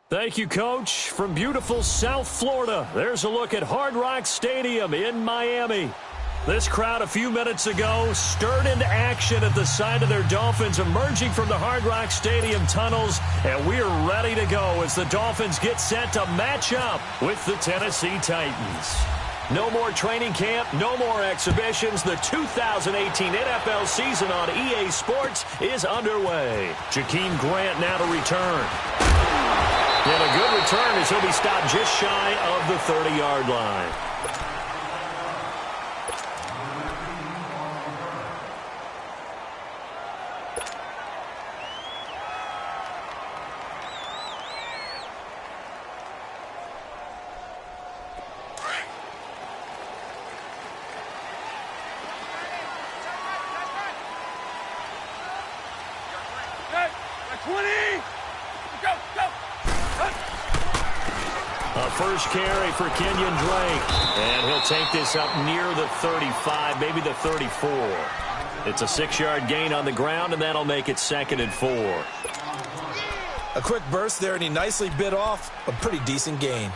Thank you, Coach. From beautiful South Florida, there's a look at Hard Rock Stadium in Miami. This crowd a few minutes ago stirred into action at the side of their Dolphins emerging from the Hard Rock Stadium tunnels, and we're ready to go as the Dolphins get set to match up with the Tennessee Titans. No more training camp, no more exhibitions. The 2018 NFL season on EA Sports is underway. Jakeem Grant now to return. And a good return as he'll be stopped just shy of the 30-yard line. First carry for Kenyon Drake. And he'll take this up near the 35, maybe the 34. It's a 6-yard gain on the ground, and that'll make it 2nd and 4. A quick burst there, and he nicely bit off a pretty decent gain.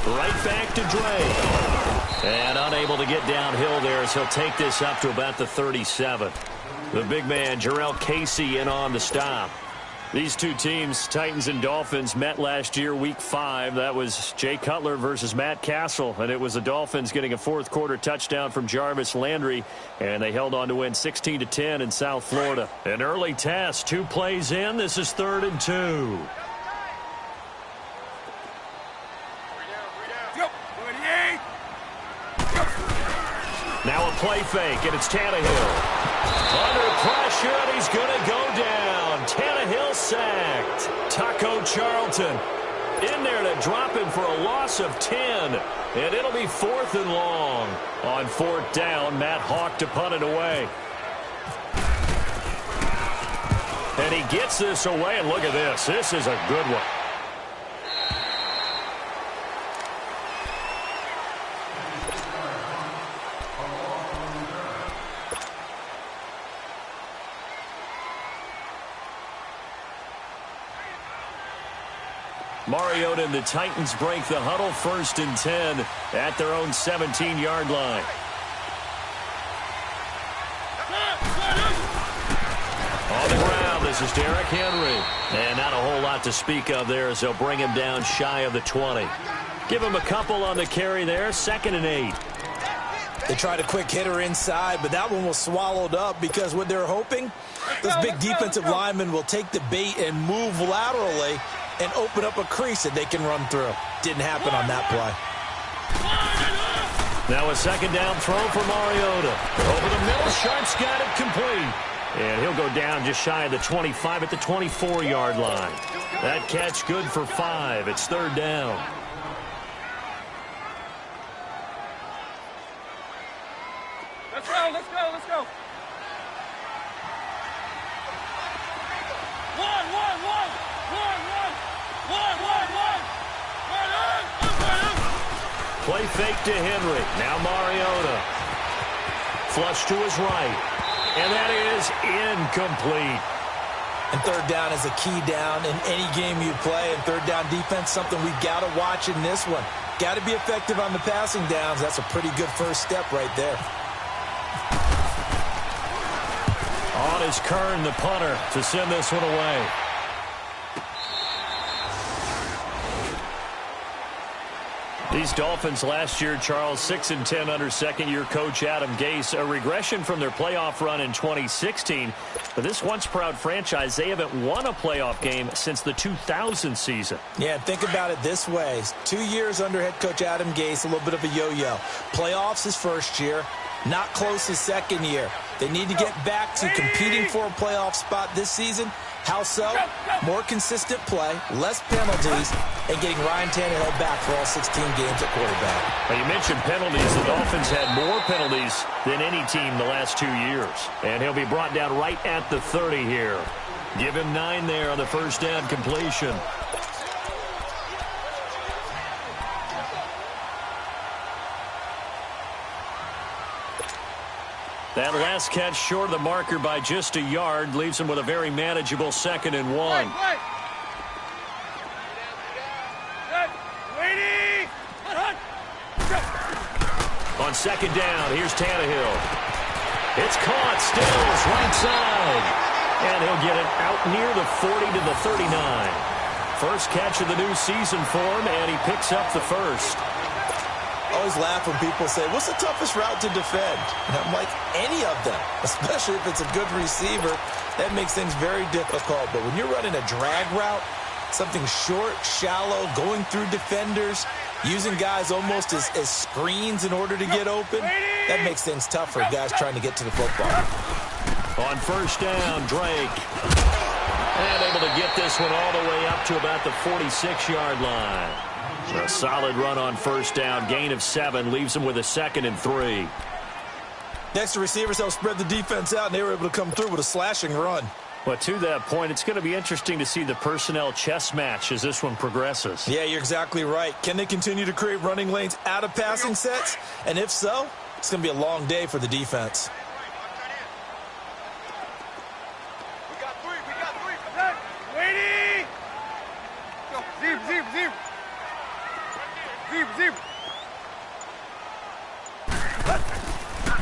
Right back to Drake. And unable to get downhill there as he'll take this up to about the 37. The big man, Jarrell Casey, in on the stop. These two teams, Titans and Dolphins, met last year, Week 5. That was Jay Cutler versus Matt Castle, and it was the Dolphins getting a fourth-quarter touchdown from Jarvis Landry, and they held on to win 16-10 in South Florida. An early test, 2 plays in. This is 3rd and 2. Now a play fake, and it's Tannehill. Under pressure, and he's going to go down. Tannehill sacked. Taco Charlton in there to drop him for a loss of 10. And it'll be 4th and long. On 4th down, Matt Hawk to punt it away. And he gets this away, and look at this. This is a good one. Mariota and the Titans break the huddle, 1st and 10 at their own 17-yard line. On the ground, this is Derrick Henry. And not a whole lot to speak of there as they'll bring him down shy of the 20. Give him a couple on the carry there, 2nd and 8. They tried a quick hitter inside, but that one was swallowed up because what they're hoping, this big defensive lineman will take the bait and move laterally and open up a crease that they can run through. Didn't happen on that play. Now a 2nd down throw for Mariota. Over the middle, Sharp's got it complete. And he'll go down just shy of the 25 at the 24-yard line. That catch good for 5. It's 3rd down. Let's go, let's go, let's go. Play fake to Henry. Now Mariota. Flush to his right. And that is incomplete. And 3rd down is a key down in any game you play. And 3rd down defense, something we've got to watch in this one. Got to be effective on the passing downs. That's a pretty good first step right there. On is Kern, the punter, to send this one away. These Dolphins last year, Charles, 6-10 under second-year coach Adam Gase. A regression from their playoff run in 2016. But this once-proud franchise, they haven't won a playoff game since the 2000 season. Yeah, think about it this way. 2 years under head coach Adam Gase, a little bit of a yo-yo. Playoffs his first year, not close his second year. They need to get back to competing for a playoff spot this season. How so? More consistent play, less penalties, and getting Ryan Tannehill back for all 16 games at quarterback. Well, you mentioned penalties. The Dolphins had more penalties than any team the last 2 years. And he'll be brought down right at the 30 here. Give him 9 there on the first down completion. That last catch short of the marker by just a yard leaves him with a very manageable 2nd and 1. On 2nd down, here's Tannehill. It's caught, Stills, right side. And he'll get it out near the 40 to the 39. First catch of the new season for him, and he picks up the first. I always laugh when people say, what's the toughest route to defend? And I'm like, any of them, especially if it's a good receiver. That makes things very difficult. But when you're running a drag route, something short, shallow, going through defenders, using guys almost as screens in order to get open, that makes things tough for guys trying to get to the football. On 1st down, Drake. And able to get this one all the way up to about the 46-yard line. A solid run on 1st down. Gain of 7 leaves him with a 2nd and 3. Next to receivers, they'll spread the defense out, and they were able to come through with a slashing run. But to that point, it's going to be interesting to see the personnel chess match as this one progresses. Yeah, you're exactly right. Can they continue to create running lanes out of passing sets? And if so, it's going to be a long day for the defense. We got three. Waiting! Go, zip. Zip.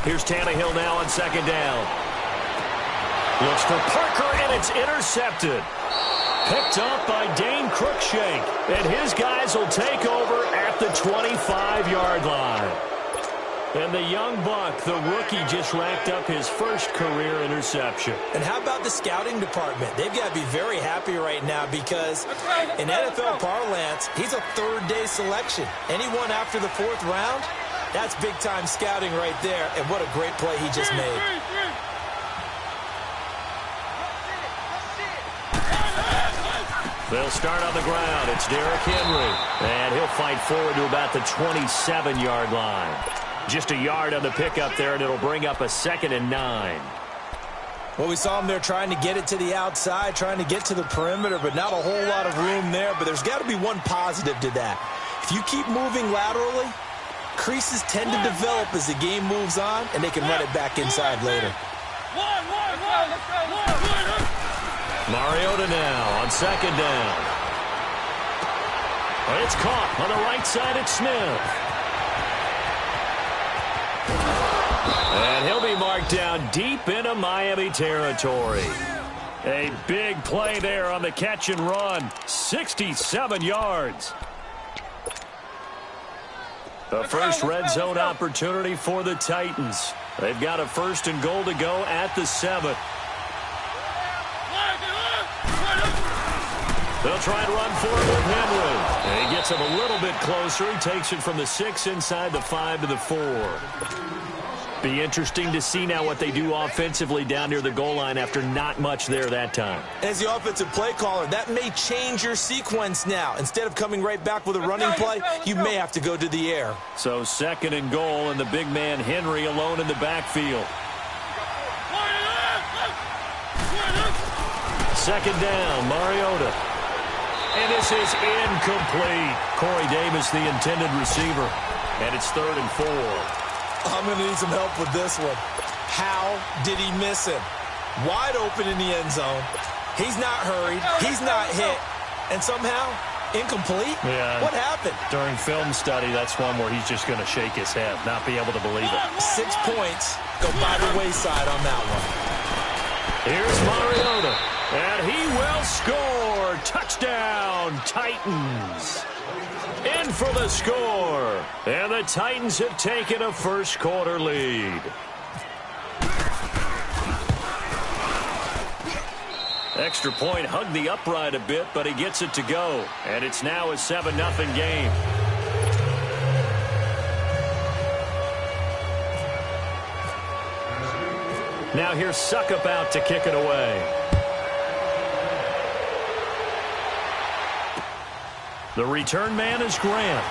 Here's Tannehill now on 2nd down. Looks for Parker, and it's intercepted. Picked up by Dane Cruikshank, and his guys will take over at the 25-yard line. And the young buck, the rookie, just racked up his first career interception. And how about the scouting department? They've got to be very happy right now because in NFL parlance, he's a 3rd-day selection. Anyone after the 4th round, that's big-time scouting right there. And what a great play he just made. They'll start on the ground. It's Derrick Henry. And he'll fight forward to about the 27-yard line. Just a yard on the pickup there, and it'll bring up a 2nd and 9. Well, we saw him there trying to get it to the outside, trying to get to the perimeter, but not a whole lot of room there. But there's got to be one positive to that. If you keep moving laterally, creases tend to develop as the game moves on, and they can run it back inside later. Mariota now on 2nd down. It's caught on the right side at Smith. And he'll be marked down deep into Miami territory. A big play there on the catch and run. 67 yards. The first red zone opportunity for the Titans. They've got a 1st and goal to go at the 7. They'll try and run for it with Henry. And he gets him a little bit closer. He takes it from the 6 inside the 5 to the 4. Be interesting to see now what they do offensively down near the goal line after not much there that time. As the offensive play caller, that may change your sequence now. Instead of coming right back with a running play, you may have to go to the air. So 2nd and goal, and the big man Henry alone in the backfield. 2nd down, Mariota. And this is incomplete. Corey Davis, the intended receiver. And it's 3rd and 4. I'm going to need some help with this one. How did he miss him? Wide open in the end zone. He's not hurried. He's not hit. And somehow, incomplete? Yeah. What happened? During film study, that's one where he's just going to shake his head, not be able to believe it. 6 points go by the wayside on that one. Here's Mariota. And he will score. Touchdown, Titans. In for the score. And the Titans have taken a first quarter lead. Extra point hugged the upright a bit, but he gets it to go. And it's now a 7-0 game. Now here's Suckup out to kick it away. The return man is Grant.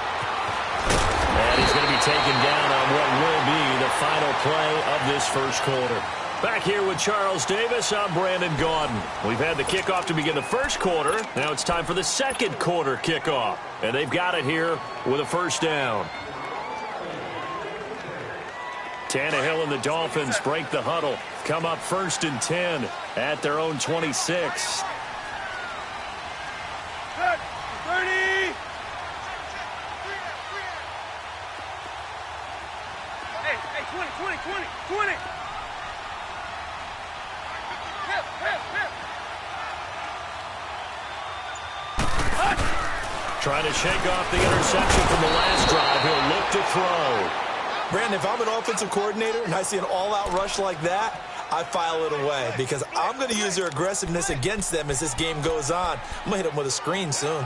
And he's going to be taken down on what will be the final play of this first quarter. Back here with Charles Davis, I'm Brandon Gaudin. We've had the kickoff to begin the first quarter. Now it's time for the second quarter kickoff. And they've got it here with a 1st down. Tannehill and the Dolphins break the huddle. Come up 1st and 10 at their own 26. 30. Hey, 20. Trying to shake off the interception from the last drive. He'll look to throw. Brandon, if I'm an offensive coordinator and I see an all-out rush like that, I file it away because I'm going to use their aggressiveness against them as this game goes on. I'm going to hit them with a screen soon.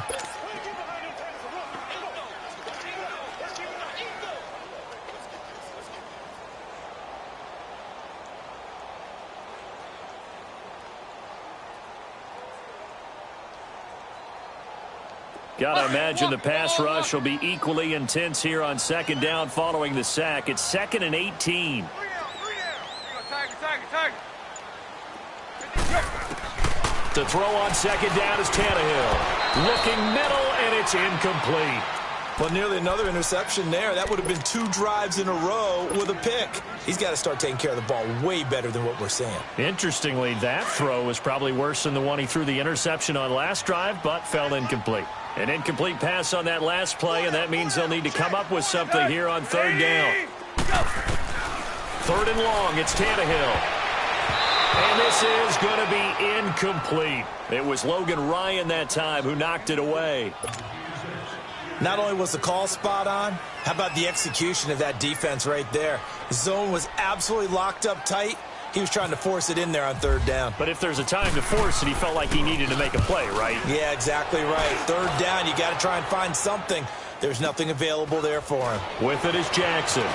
Got to imagine the pass rush will be equally intense here on 2nd down following the sack. It's 2nd and 18. To throw on 2nd down is Tannehill. Looking middle, and it's incomplete. Well, nearly another interception there. That would have been 2 drives in a row with a pick. He's got to start taking care of the ball way better than what we're seeing. Interestingly, that throw was probably worse than the one he threw the interception on last drive, but fell incomplete. An incomplete pass on that last play, and that means they'll need to come up with something here on 3rd down. 3rd and long, it's Tannehill. And this is going to be incomplete. It was Logan Ryan that time who knocked it away. Not only was the call spot on, how about the execution of that defense right there? The zone was absolutely locked up tight. He was trying to force it in there on 3rd down. But if there's a time to force it, he felt like he needed to make a play, right? Yeah, exactly right. 3rd down, you got to try and find something. There's nothing available there for him. With it is Jackson.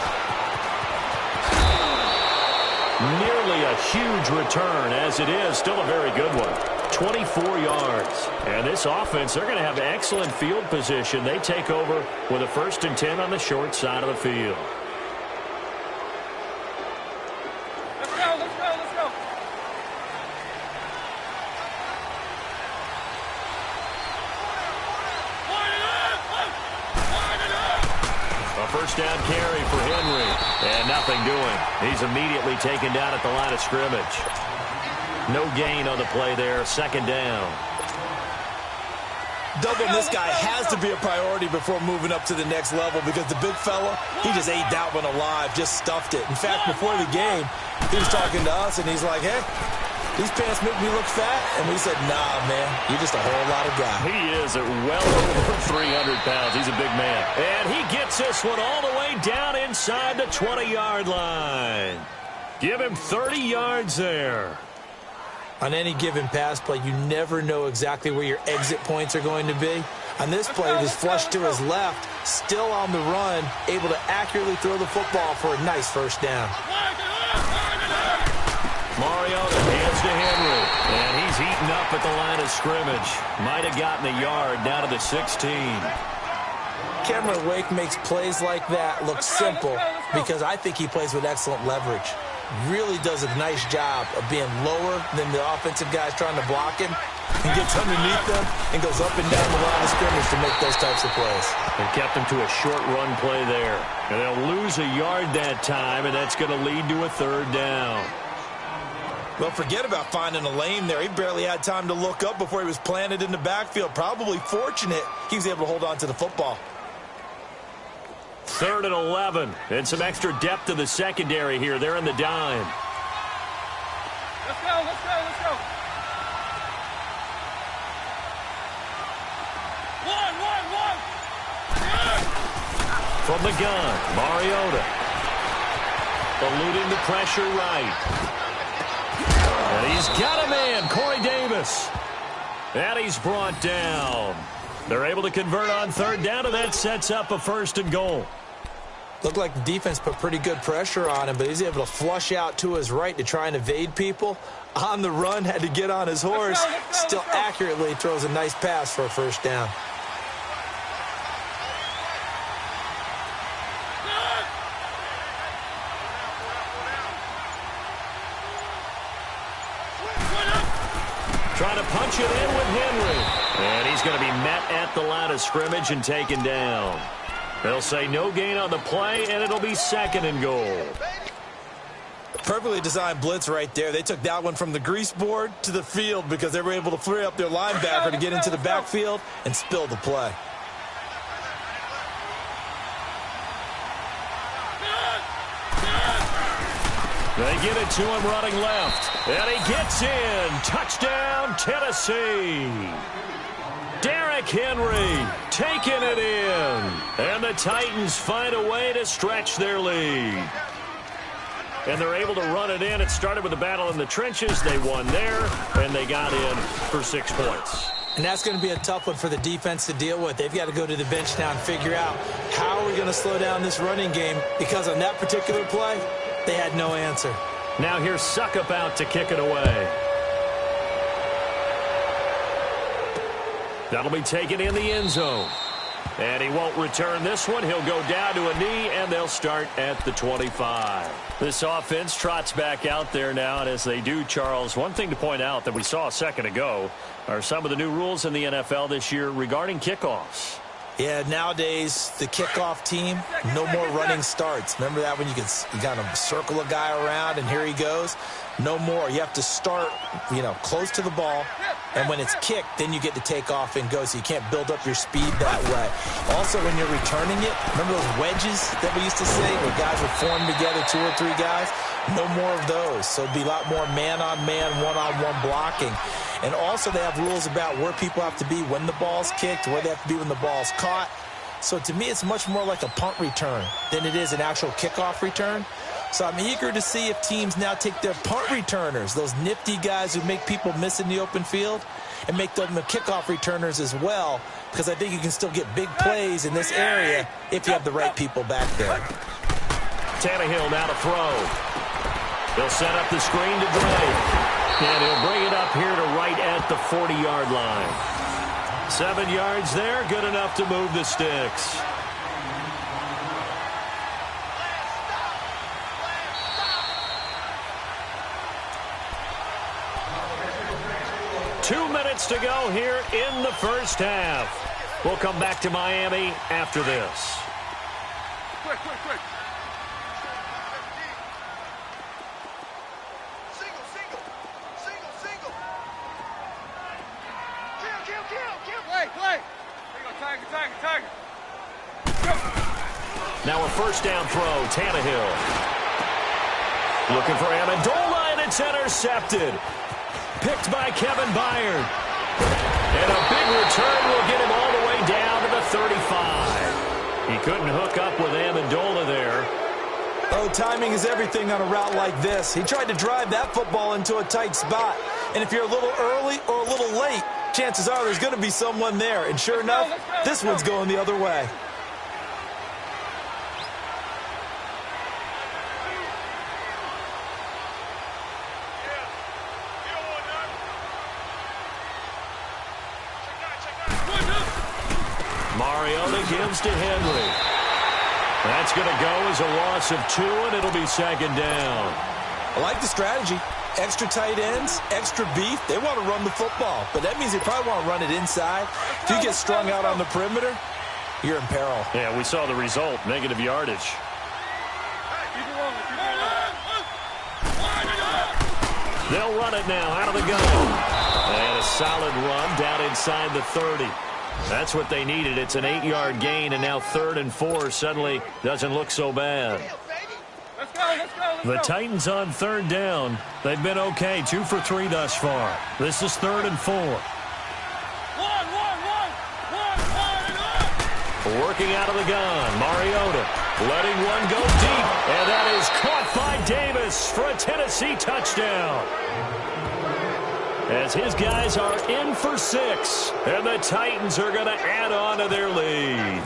Nearly a huge return, as it is. Still a very good one. 24 yards. And this offense, they're going to have excellent field position. They take over with a 1st and 10 on the short side of the field. Let's go. A 1st down carry for Henry. And nothing doing. He's immediately taken down at the line of scrimmage. No gain on the play there. 2nd down. Doubling this guy has to be a priority before moving up to the next level because the big fella, he just ate that one alive, just stuffed it. In fact, before the game, he was talking to us, and he's like, hey, these pants make me look fat. And we said, nah, man, you're just a whole lot of guy. He is at well over 300 pounds. He's a big man. And he gets this one all the way down inside the 20-yard line. Give him 30 yards there. On any given pass play, you never know exactly where your exit points are going to be. On this play, it was flushed to his left, still on the run, able to accurately throw the football for a nice 1st down. Mariota hands to Henry, and he's eaten up at the line of scrimmage. Might have gotten a yard down to the 16. Cameron Wake makes plays like that look simple because I think he plays with excellent leverage. Really does a nice job of being lower than the offensive guys trying to block him and gets underneath them and goes up and down the line of scrimmage to make those types of plays. They kept him to a short run play there. And they'll lose a yard that time, and that's going to lead to a 3rd down. Well, forget about finding a lane there. He barely had time to look up before he was planted in the backfield. Probably fortunate he was able to hold on to the football. 3rd and 11. And some extra depth to the secondary here. They're in the dime. Let's go. One. From the gun, Mariota. Eluding the pressure right. And he's got a man, Corey Davis. And he's brought down. They're able to convert on 3rd down, and that sets up a 1st and goal. Looked like the defense put pretty good pressure on him, but he's able to flush out to his right to try and evade people. On the run, had to get on his horse. Still accurately throws a nice pass for a 1st down. Trying to punch it in with Henry. And he's going to be met at the line of scrimmage and taken down. They'll say no gain on the play, and it'll be 2nd and goal. Perfectly designed blitz right there. They took that one from the grease board to the field because they were able to free up their linebacker to get into the backfield and spill the play. They get it to him running left. And he gets in. Touchdown, Tennessee. Derrick Henry taking it in. And the Titans find a way to stretch their lead. And they're able to run it in. It started with a battle in the trenches. They won there, and they got in for 6 points. And that's going to be a tough one for the defense to deal with. They've got to go to the bench now and figure out how are we going to slow down this running game, because on that particular play, they had no answer. Now here's TitanThePhukUp out to kick it away. That'll be taken in the end zone. And he won't return this one. He'll go down to a knee, and they'll start at the 25. This offense trots back out there now, and as they do, Charles, one thing to point out that we saw a second ago are some of the new rules in the NFL this year regarding kickoffs. Yeah, nowadays, the kickoff team, no more running starts. Remember that when you kind of circle a guy around and here he goes? No more. You have to start, close to the ball. And when it's kicked, then you get to take off and go, so you can't build up your speed that way. Also, when you're returning it, remember those wedges that we used to say where guys would form together, 2 or 3 guys? No more of those. So it'll be a lot more man-on-man, one-on-one blocking. And also they have rules about where people have to be when the ball's kicked, where they have to be when the ball's caught. So to me, it's much more like a punt return than it is an actual kickoff return. So I'm eager to see if teams now take their punt returners, those nifty guys who make people miss in the open field, and make them the kickoff returners as well, because I think you can still get big plays in this area if you have the right people back there. Tannehill now to throw. He'll set up the screen to Drake. And he'll bring it up here to right at the 40-yard line. 7 yards there, good enough to move the sticks. Two minutes to go here in the first half. We'll come back to Miami after this. Quick. Kill. Play. There you go, Tiger. Now a first down throw, Tannehill. Looking for Amendola, and it's intercepted. Picked by Kevin Byard. And a big return will get him all the way down to the 35. He couldn't hook up with Amendola there. Oh, timing is everything on a route like this. He tried to drive that football into a tight spot. And if you're a little early or a little late, chances are there's going to be someone there. And sure enough, this one's going the other way. Mariota gives to Henry. That's going to go as a loss of 2, and it'll be second down. I like the strategy. Extra tight ends, extra beef. They want to run the football, but that means they probably want to run it inside. If you get strung out on the perimeter, you're in peril. Yeah, we saw the result, negative yardage. They'll run it now out of the gun. And a solid run down inside the 30. That's what they needed. It's an 8-yard gain, and now 3rd and 4 suddenly doesn't look so bad. Let's go. The Titans on 3rd down. They've been okay, 2 for 3 thus far. This is 3rd and 4. One. Working out of the gun, Mariota letting one go deep, and that is caught by Davis for a Tennessee touchdown. As his guys are in for 6, and the Titans are going to add on to their lead.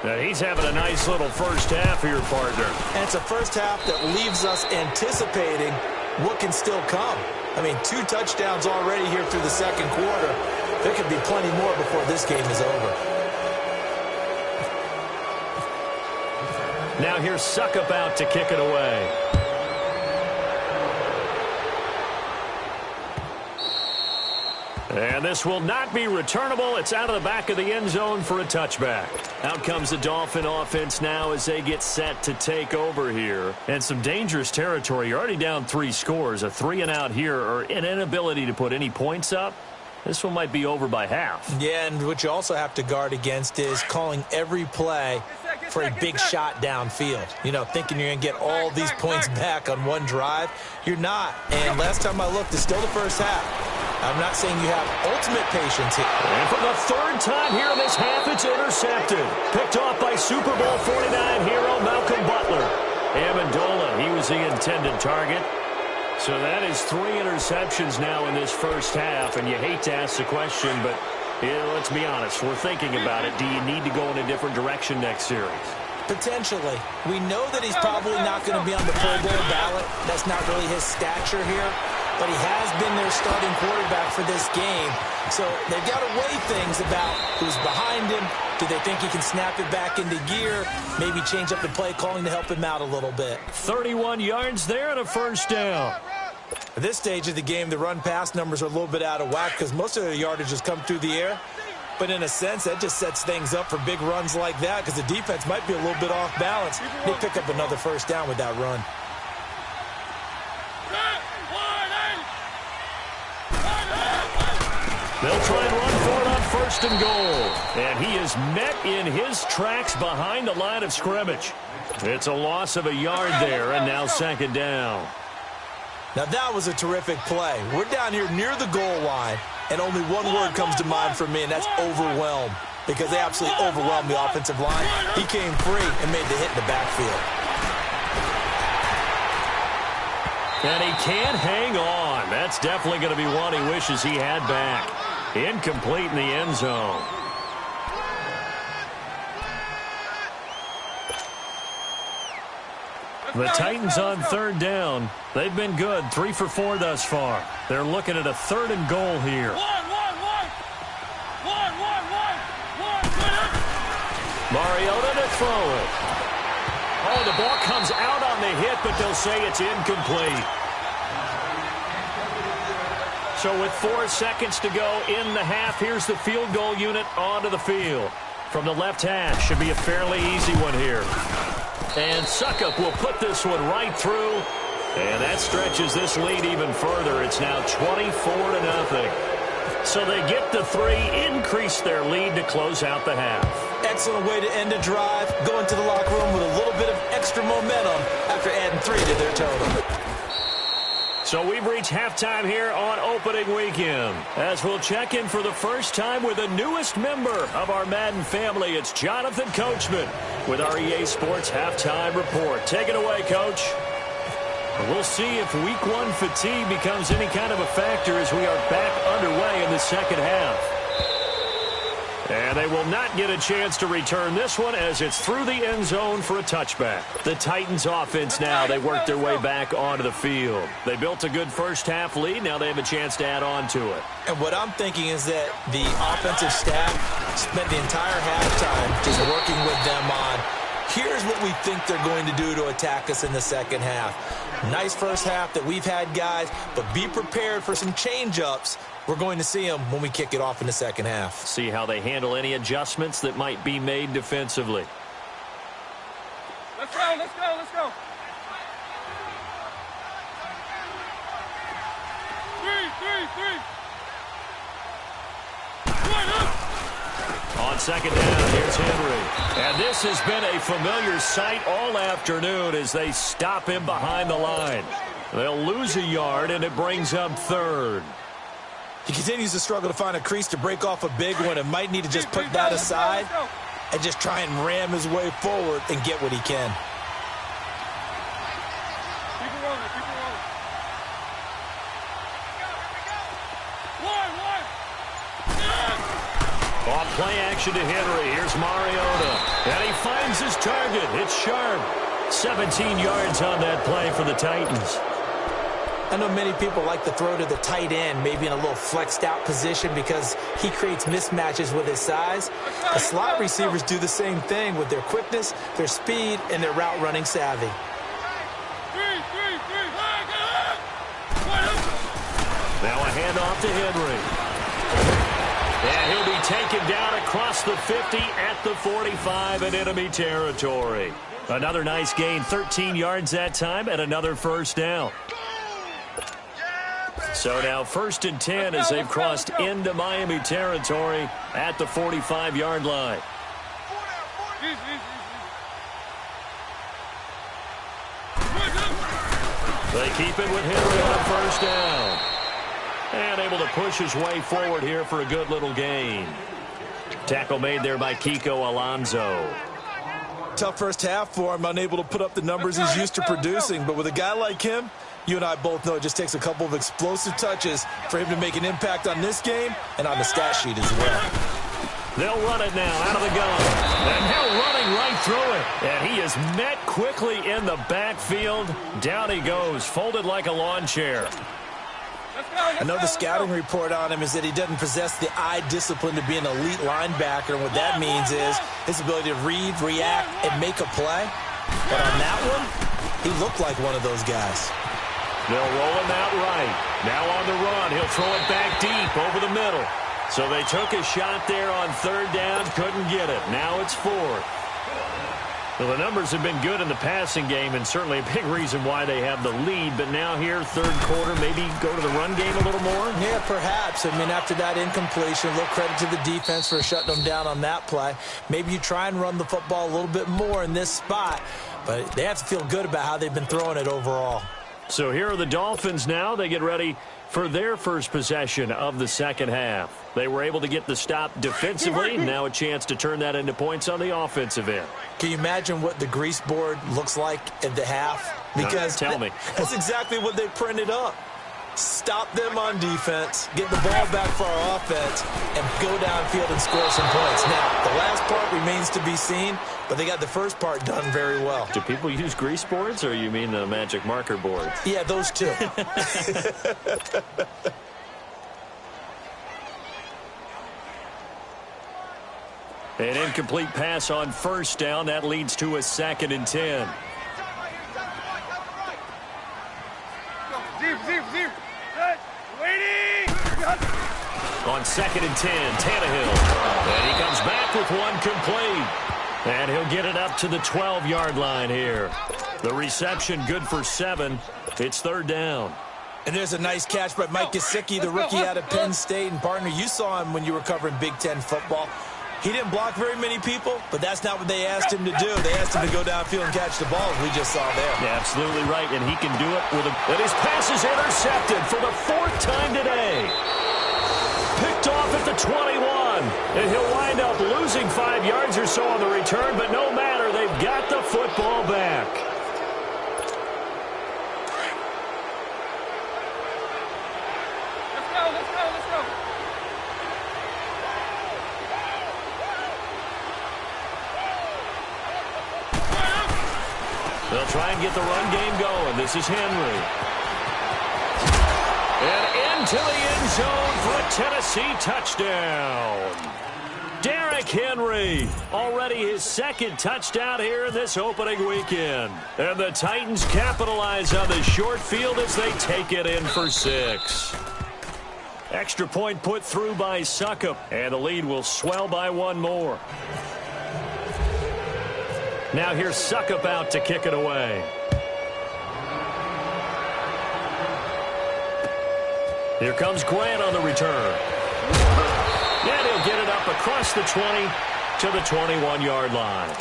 Now he's having a nice little first half here, partner. And it's a first half that leaves us anticipating what can still come. I mean, 2 touchdowns already here through the second quarter. There could be plenty more before this game is over. Now here's TitanThePhukUp out to kick it away. And this will not be returnable. It's out of the back of the end zone for a touchback. Out comes the Dolphin offense now as they get set to take over here. And some dangerous territory. You're already down 3 scores. A 3-and-out here or an inability to put any points up. This one might be over by half. Yeah, and what you also have to guard against is calling every play for a big shot downfield. You know, thinking you're going to get all these points back on one drive. You're not. And last time I looked, it's still the first half. I'm not saying you have ultimate patience here. And for the 3rd time here in this half, it's intercepted. Picked off by Super Bowl 49 hero Malcolm Butler. Amendola, he was the intended target. So that is 3 interceptions now in this first half, and you hate to ask the question, but let's be honest, we're thinking about it. Do you need to go in a different direction next series? Potentially. We know that he's probably not going to be on the Pro Bowl ballot. That's not really his stature here, but he has been their starting quarterback for this game. So they've got to weigh things about who's behind him. Do they think he can snap it back into gear? Maybe change up the play calling to help him out a little bit. 31 yards there and a first down. At this stage of the game, the run-pass numbers are a little bit out of whack because most of the yardage has come through the air. But in a sense, that just sets things up for big runs like that because the defense might be a little bit off balance. They pick up another first down with that run. They'll try and run for it on 1st and goal. And he is met in his tracks behind the line of scrimmage. It's a loss of a yard there, and now 2nd down. Now that was a terrific play. We're down here near the goal line, and only one word comes to mind for me, and that's overwhelmed. Because they absolutely overwhelmed the offensive line. He came free and made the hit in the backfield. And he can't hang on. That's definitely going to be one he wishes he had back. Incomplete in the end zone. The Titans on 3rd down. They've been good. 3 for 4 thus far. They're looking at a 3rd and goal here. Mariota to throw it. Oh, the ball comes out on the hit, but they'll say it's incomplete. So with 4 seconds to go in the half, here's the field goal unit onto the field. From the left hash, should be a fairly easy one here. And SutUp will put this one right through. And that stretches this lead even further. It's now 24-0. So they get the 3, increase their lead to close out the half. Excellent way to end a drive. Go into the locker room with a little bit of extra momentum after adding 3 to their total. So we've reached halftime here on opening weekend. As we'll check in for the first time with the newest member of our Madden family, it's Jonathan Coachman with our EA Sports Halftime Report. Take it away, Coach. We'll see if Week 1 fatigue becomes any kind of a factor as we are back underway in the second half. And they will not get a chance to return this one as it's through the end zone for a touchback. The Titans offense now, they work their way back onto the field. They built a good first half lead. Now they have a chance to add on to it. And what I'm thinking is that the offensive staff spent the entire halftime just working with them on, here's what we think they're going to do to attack us in the second half. Nice first half that we've had, guys, but be prepared for some change-ups. We're going to see them when we kick it off in the second half. See how they handle any adjustments that might be made defensively. Let's go, let's go, let's go. 3. On 2nd down, here's Henry. And this has been a familiar sight all afternoon as they stop him behind the line. They'll lose a yard, and it brings up 3rd. He continues to struggle to find a crease to break off a big one and might need to just put that aside and just try and ram his way forward and get what he can. Keep it rolling, keep it rolling. Off play action to Henry. Here's Mariota. And he finds his target. It's sharp. 17 yards on that play for the Titans. I know many people like to throw to the tight end, maybe in a little flexed out position because he creates mismatches with his size. The slot receivers do the same thing with their quickness, their speed, and their route running savvy. Now a handoff to Henry. And he'll be taken down across the 50 at the 45 in enemy territory. Another nice gain, 13 yards that time, and another first down. So now 1st and 10 as they've crossed into Miami territory at the 45-yard line. They keep it with Henry on a first down. And able to push his way forward here for a good little gain. Tackle made there by Kiko Alonso. Tough first half for him, unable to put up the numbers he's used to producing. But with a guy like him, you and I both know it just takes a couple of explosive touches for him to make an impact on this game and on the stat sheet as well. They'll run it now out of the gun. And now running right through it. And he is met quickly in the backfield. Down he goes, folded like a lawn chair. I know the scouting report on him is that he doesn't possess the eye discipline to be an elite linebacker. And what that means is his ability to read, react, and make a play. But on that one, he looked like one of those guys. They'll roll him out right. Now on the run. He'll throw it back deep over the middle. So they took a shot there on 3rd down, couldn't get it. Now it's 4th. Well, the numbers have been good in the passing game, and certainly a big reason why they have the lead. But now here, 3rd quarter, maybe go to the run game a little more? Yeah, perhaps. I mean, after that incompletion, a little credit to the defense for shutting them down on that play. Maybe you try and run the football a little bit more in this spot, but they have to feel good about how they've been throwing it overall. So here are the Dolphins now. They get ready for their first possession of the second half. They were able to get the stop defensively. Now a chance to turn that into points on the offensive end. Can you imagine what the grease board looks like at the half? Because tell me. That's exactly what they printed up. Stop them on defense, get the ball back for our offense, and go downfield and score some points. Now, the last part remains to be seen, but they got the first part done very well. Do people use grease boards, or you mean the magic marker boards? Yeah, those two. An incomplete pass on 1st down. That leads to a 2nd and 10. Zip. Waiting. On 2nd and 10, Tannehill. And he comes back with one complete. And he'll get it up to the 12-yard line here. The reception good for 7. It's 3rd down. And there's a nice catch by Mike Gesicki, the rookie out of Penn State. And, partner, you saw him when you were covering Big Ten football. He didn't block very many people, but that's not what they asked him to do. They asked him to go downfield and catch the ball, as we just saw there. Yeah, absolutely right, and he can do it with and his pass is intercepted for the 4th time today. Picked off at the 21, and he'll wind up losing 5 yards or so on the return, but no matter, they've got the football back. Let's go. They'll try and get the run game going. This is Henry. And into the end zone for a Tennessee touchdown. Derrick Henry, already his 2nd touchdown here in this opening weekend. And the Titans capitalize on the short field as they take it in for 6. Extra point put through by TitanThePhukUp, and the lead will swell by 1 more. Now here's TitanThePhukUp out to kick it away. Here comes Grant on the return. And he'll get it up across the 20 to the 21-yard line.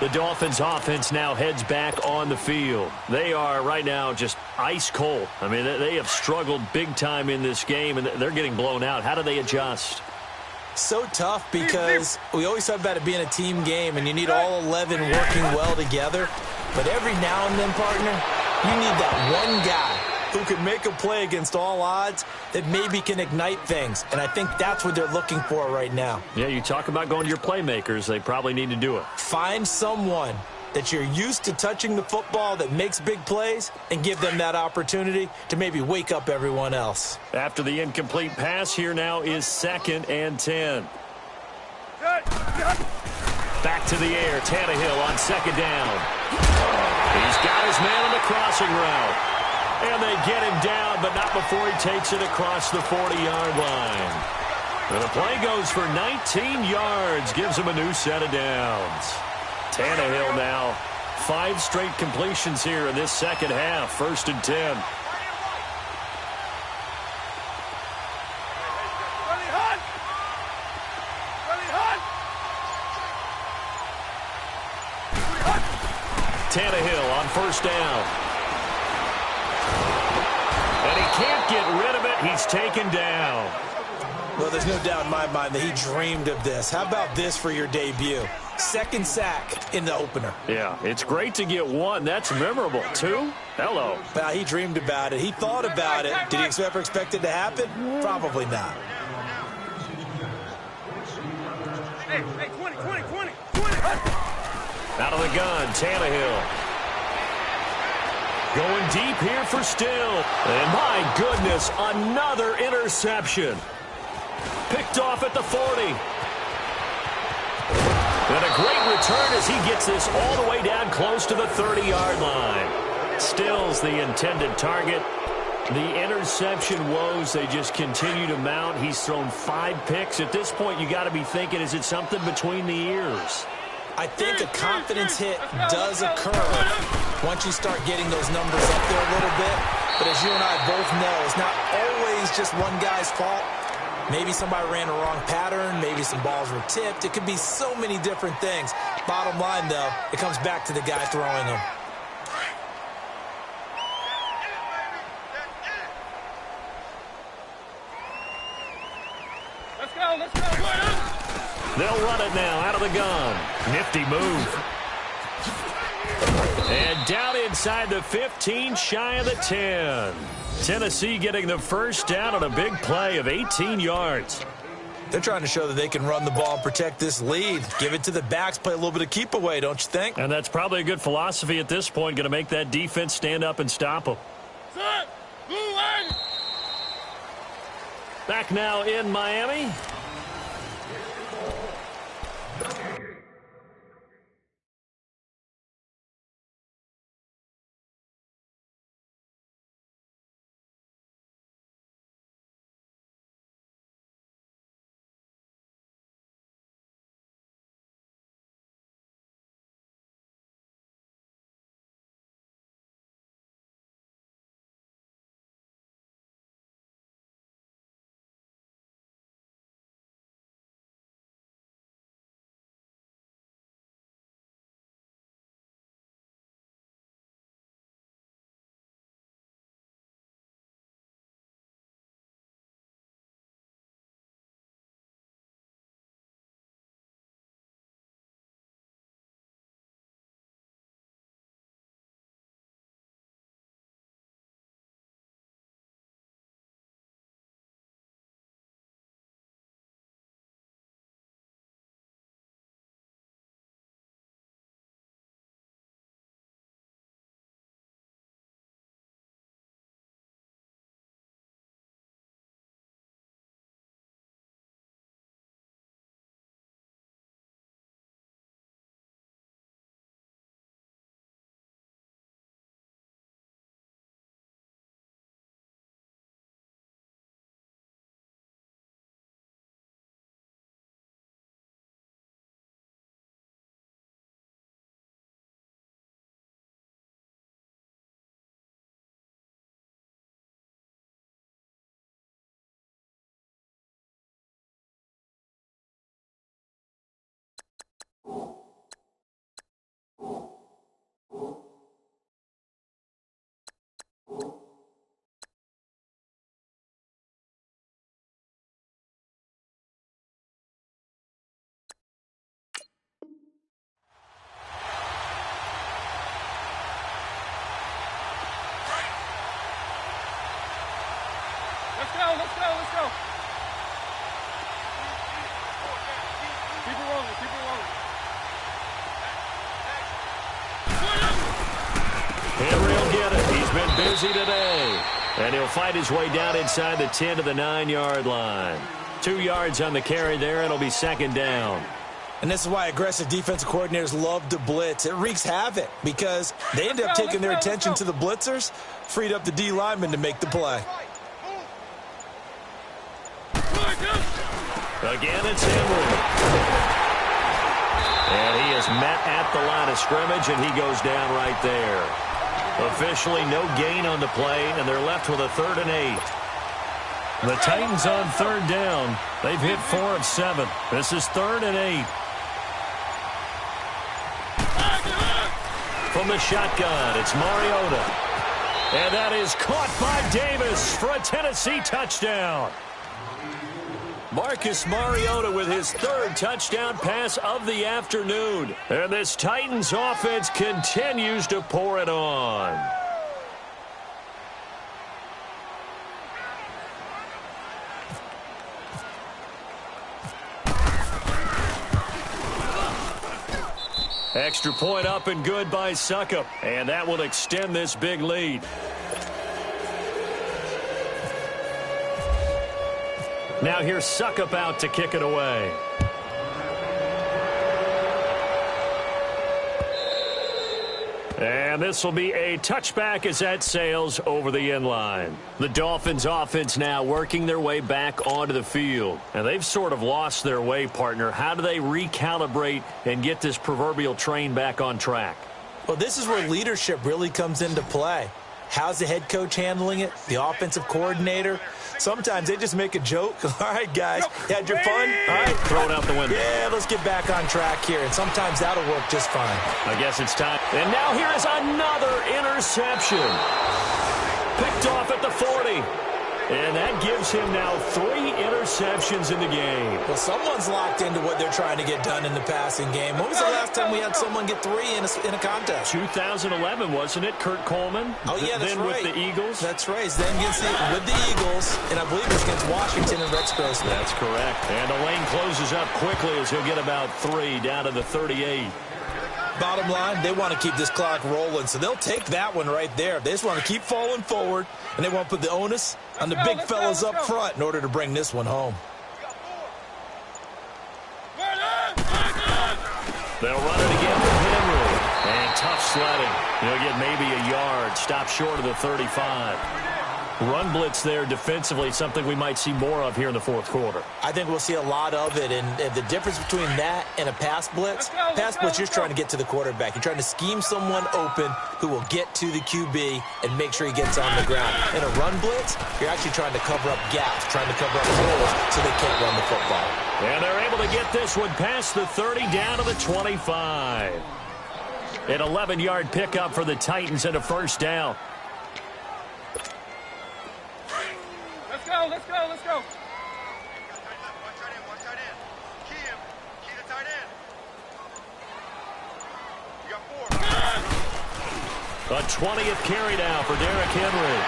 The Dolphins offense now heads back on the field. They are right now just ice cold. I mean, they have struggled big time in this game, and they're getting blown out. How do they adjust? So tough because we always talk about it being a team game, and you need all 11 working well together. But every now and then, partner, you need that one guy who can make a play against all odds that maybe can ignite things. And I think that's what they're looking for right now. Yeah, you talk about going to your playmakers. They probably need to do it. Find someone that you're used to touching the football that makes big plays and give them that opportunity to maybe wake up everyone else. After the incomplete pass, here now is 2nd and 10. Back to the air, Tannehill on 2nd down. He's got his man on the crossing route. And they get him down, but not before he takes it across the 40-yard line. And the play goes for 19 yards, gives him a new set of downs. Tannehill now, 5 straight completions here in this second half, 1st and 10. Tannehill on 1st down. And he can't get rid of it. He's taken down. Well, there's no doubt in my mind that he dreamed of this. How about this for your debut? 2nd sack in the opener. Yeah, it's great to get 1. That's memorable. 2? Hello. Well, he dreamed about it. He thought about it. Did he ever expect it to happen? Probably not. Hey, 20. Out of the gun, Tannehill. Going deep here for Still. And my goodness, another interception. Picked off at the 40. And a great return as he gets this all the way down close to the 30-yard line. Still's the intended target. The interception woes, they just continue to mount. He's thrown 5 picks. At this point, you got to be thinking, is it something between the ears? I think a confidence hit does occur once you start getting those numbers up there a little bit. But as you and I both know, it's not always just one guy's fault. Maybe somebody ran a wrong pattern. Maybe some balls were tipped. It could be so many different things. Bottom line, though, it comes back to the guy throwing them. Let's go. They'll run it now out of the gun. Nifty move. And down inside the 15, shy of the 10. Tennessee getting the 1st down on a big play of 18 yards. They're trying to show that they can run the ball and protect this lead. Give it to the backs, play a little bit of keep away, don't you think? And that's probably a good philosophy at this point, going to make that defense stand up and stop them. Back now in Miami. Let's go. Keep it rolling. Henry will get it. He's been busy today. And he'll fight his way down inside the 10 to the 9-yard line. 2 yards on the carry there. It'll be 2nd down. And this is why aggressive defensive coordinators love to blitz. It wreaks havoc because they end up taking their attention to the blitzers, freed up the D lineman to make the play. Again, it's Henry. And he is met at the line of scrimmage, and he goes down right there. Officially no gain on the play, and they're left with a 3rd and 8. The Titans on 3rd down. They've hit 4 of 7. This is 3rd and 8. From the shotgun, it's Mariota. And that is caught by Davis for a Tennessee touchdown. Marcus Mariota with his 3rd touchdown pass of the afternoon. And this Titans offense continues to pour it on. Extra point up and good by TitanThePhukUp. And that will extend this big lead. Now here's TitanThePhukUp out to kick it away. And this will be a touchback as that sails over the end line. The Dolphins offense now working their way back onto the field. And they've sort of lost their way, partner. How do they recalibrate and get this proverbial train back on track? Well, this is where leadership really comes into play. How's the head coach handling it? The offensive coordinator? Sometimes they just make a joke. All right, guys, you had your fun? All right, throw it out the window. Yeah, let's get back on track here. And sometimes that'll work just fine. I guess it's time. And now here is another interception. Picked off at the 40. And that gives him now 3 interceptions in the game. Well, someone's locked into what they're trying to get done in the passing game. When was the last time we had someone get 3 in a contest? 2011, wasn't it? Kurt Coleman? Oh, yeah, that's then right. With the Eagles? That's right. Then with the Eagles, and I believe it was against Washington and Rex Grossman. That's correct. And the lane closes up quickly as he'll get about 3 down to the 38. Bottom line, they want to keep this clock rolling, so they'll take that one right there. They just want to keep falling forward, and they want to put the onus on the big fellas up front in order to bring this one home. They'll run it again with Henry. And tough sledding. He'll get maybe a yard. Stop short of the 35. Run blitz there defensively, something we might see more of here in the 4th quarter. I think we'll see a lot of it, and the difference between that and a pass blitz, you're just trying to get to the quarterback. You're trying to scheme someone open who will get to the QB and make sure he gets on the ground. In a run blitz, you're actually trying to cover up gaps, trying to cover up holes so they can't run the football. And they're able to get this one past the 30 down to the 25. An 11-yard pickup for the Titans and a 1st down. Let's go. Watch tight end. Key him. Key the tight end. You got 4. A 20th carry now for Derrick Henry.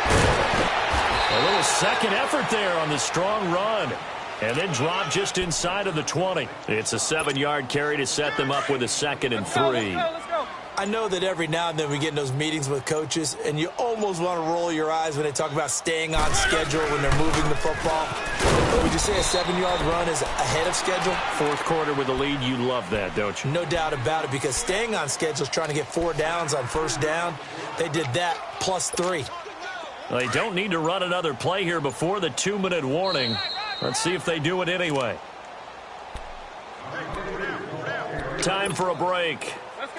A little second effort there on the strong run. And then drop just inside of the 20. It's a 7-yard carry to set them up with a 2nd and 3. Let's go. I know that every now and then we get in those meetings with coaches, and you almost want to roll your eyes when they talk about staying on schedule when they're moving the football. But would you say a 7-yard run is ahead of schedule? 4th quarter with the lead, you love that, don't you? No doubt about it, because staying on schedule is trying to get 4 downs on 1st down. They did that plus 3. They don't need to run another play here before the 2-minute warning. Let's see if they do it anyway. Time for a break.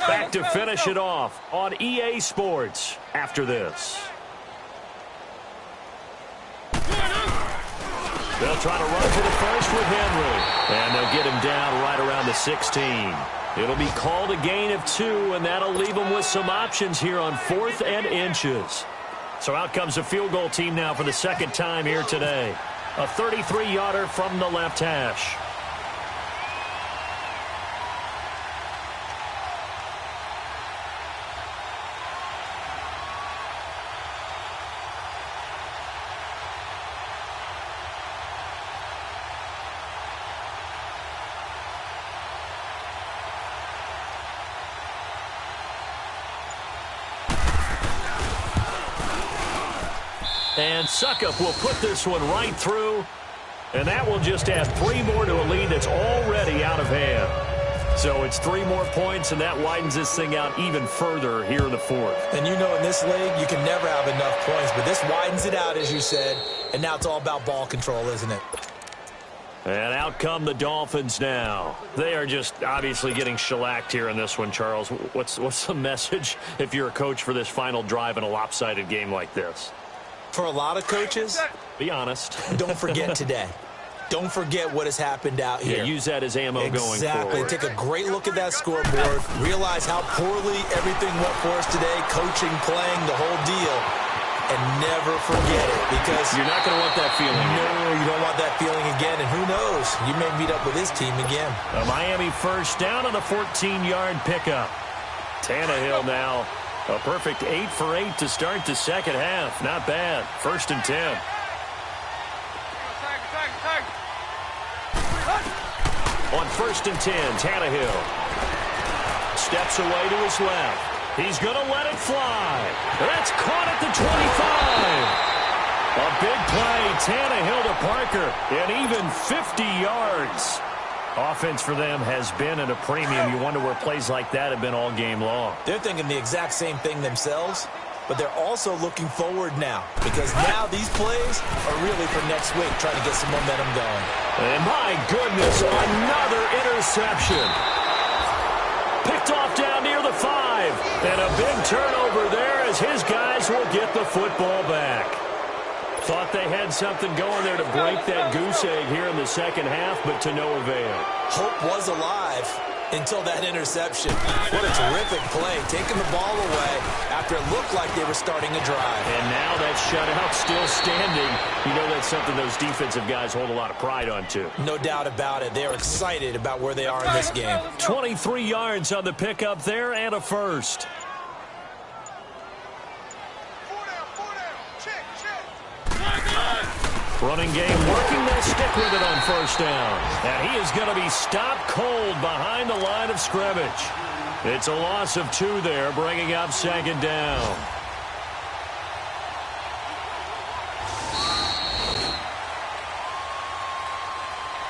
Back to finish it off on EA Sports after this. They'll try to run for the first with Henry. And they'll get him down right around the 16. It'll be called a gain of 2, and that'll leave them with some options here on 4th and inches. So out comes a field goal team now for the 2nd time here today. A 33-yarder from the left hash. And TitanThePhukUp will put this one right through. And that will just add 3 more to a lead that's already out of hand. So it's 3 more points, and that widens this thing out even further here in the 4th. And you know in this league, you can never have enough points. But this widens it out, as you said. And now it's all about ball control, isn't it? And out come the Dolphins now. They are just obviously getting shellacked here in this one, Charles. What's the message if you're a coach for this final drive in a lopsided game like this? For a lot of coaches, be honest. Don't forget today. Don't forget what has happened out here. Yeah, use that as ammo going forward. Exactly. Take a great look at that scoreboard. Realize how poorly everything went for us today. Coaching, playing, the whole deal. And never forget it, because you're not going to want that feeling. No, you don't want that feeling again. And who knows? You may meet up with this team again. A Miami first down on the 14-yard pickup. Tannehill now. A perfect 8 for 8 to start the second half. Not bad. 1st and 10. On 1st and 10, Tannehill steps away to his left. He's going to let it fly. That's caught at the 25. A big play, Tannehill to Parker, and even 50 yards. Offense for them has been at a premium. You wonder where plays like that have been all game long. They're thinking the exact same thing themselves, but they're also looking forward now, because now these plays are really for next week, trying to get some momentum going. And my goodness, another interception. Picked off down near the 5. And a big turnover there as his guys will get the football back. Thought they had something going there to break that goose egg here in the second half, but to no avail. Hope was alive until that interception. What a terrific play, taking the ball away after it looked like they were starting a drive. And now that shutout still standing. You know that's something those defensive guys hold a lot of pride on, too. No doubt about it. They're excited about where they are in this game. 23 yards on the pickup there and a first. Running game working. They'll stick with it on 1st down. And he is going to be stopped cold behind the line of scrimmage. It's a loss of 2 there, bringing up 2nd down.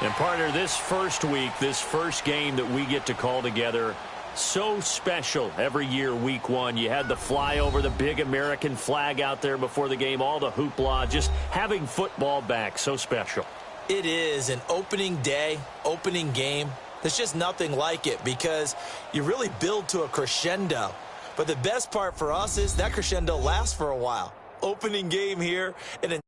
And partner, this first week, this first game that we get to call together, so special every year, week 1. You had the flyover, the big American flag out there before the game, all the hoopla, just having football back, so special. It is an opening day, opening game. There's just nothing like it because you really build to a crescendo. But the best part for us is that crescendo lasts for a while. Opening game here, and